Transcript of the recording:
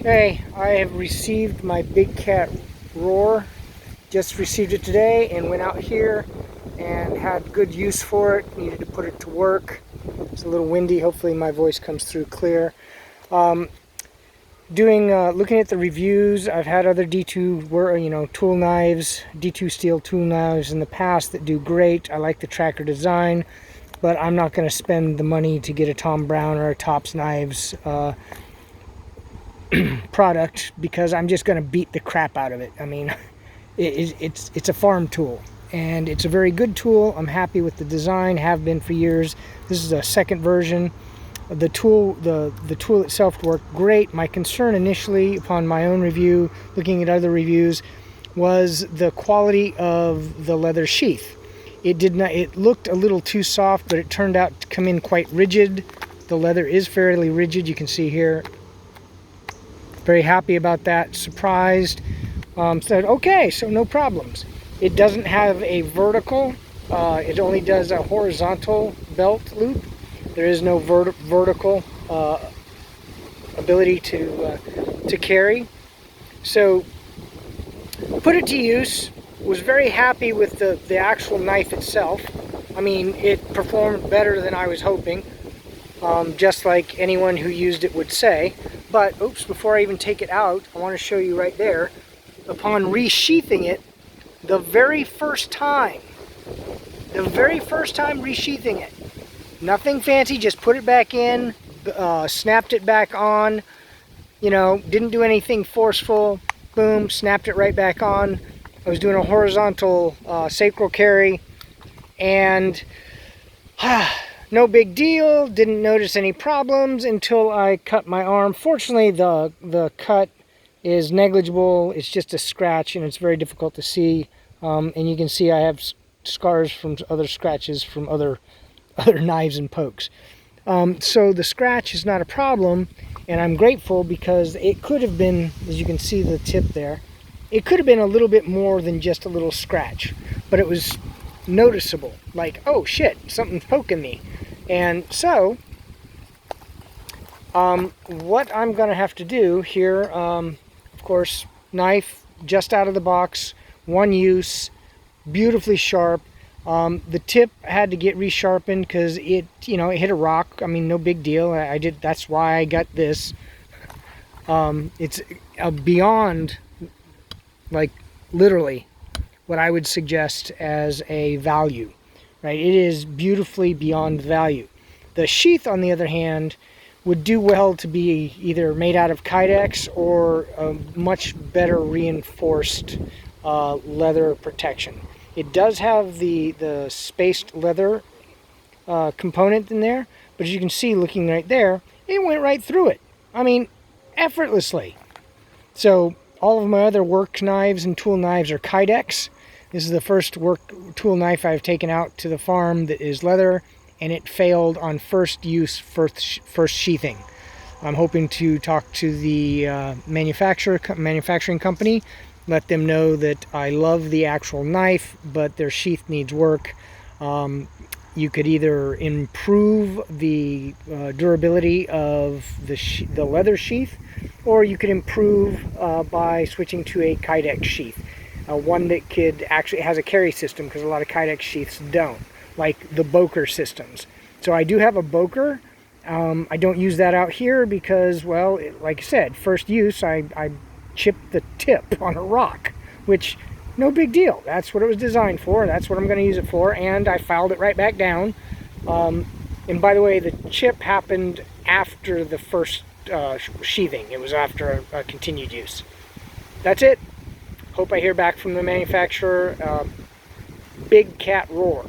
Hey, I have received my BigCat roar. Just received it today and went out here and had good use for it. Needed to put it to work. It's a little windy. Hopefully my voice comes through clear. Looking at the reviews, I've had other D2 tool knives, D2 steel tool knives in the past that do great. I like the tracker design, but I'm not going to spend the money to get a Tom Brown or a Tops Knives product because I'm just going to beat the crap out of it. I mean, it's a farm tool and it's a very good tool. I'm happy with the design, have been for years. This is a second version. The tool itself worked great. My concern initially upon my own review, looking at other reviews, was the quality of the leather sheath. It looked a little too soft, but it turned out to come in quite rigid. The leather is fairly rigid, you can see here. Very happy about that, surprised. Said, okay, so no problems. It doesn't have a vertical, it only does a horizontal belt loop. There is no vertical ability to carry. So, put it to use. Was very happy with the actual knife itself. I mean, it performed better than I was hoping, just like anyone who used it would say. But, oops, before I even take it out, I want to show you right there. Upon resheathing it, the very first time resheathing it, nothing fancy, just put it back in, snapped it back on, didn't do anything forceful, boom, snapped it right back on. I was doing a horizontal sacral carry, and no big deal, didn't notice any problems until I cut my arm. Fortunately, the cut is negligible. It's just a scratch, and it's very difficult to see. And you can see I have scars from other scratches from other knives and pokes. So the scratch is not a problem, and I'm grateful because it could have been, as you can see the tip there, it could have been a little bit more than just a little scratch, but it was noticeable, like, oh shit, something's poking me. And so what I'm gonna have to do here, of course, knife just out of the box, one use, beautifully sharp. The tip had to get resharpened because it hit a rock. I mean, no big deal. That's why I got this. It's beyond, like, literally what I would suggest as a value, right? It is beautifully beyond value. The sheath, on the other hand, would do well to be either made out of Kydex or a much better reinforced leather protection. It does have the spaced leather component in there, but as you can see looking right there, it went right through it. I mean, effortlessly. So all of my other work knives and tool knives are Kydex. This is the first work tool knife I've taken out to the farm that is leather, and it failed on first use, first sheathing. I'm hoping to talk to the manufacturing company, let them know that I love the actual knife, but their sheath needs work. You could either improve the durability of the leather sheath, or you could improve by switching to a Kydex sheath. One that could actually has a carry system, because a lot of Kydex sheaths don't, like the Boker systems. So I do have a Boker. I don't use that out here because, well, like I said, first use, I chipped the tip on a rock, which, no big deal. That's what it was designed for. That's what I'm going to use it for, and I filed it right back down. And by the way, the chip happened after the first sheathing. It was after a continued use. That's it. Hope I hear back from the manufacturer. BigCat roar.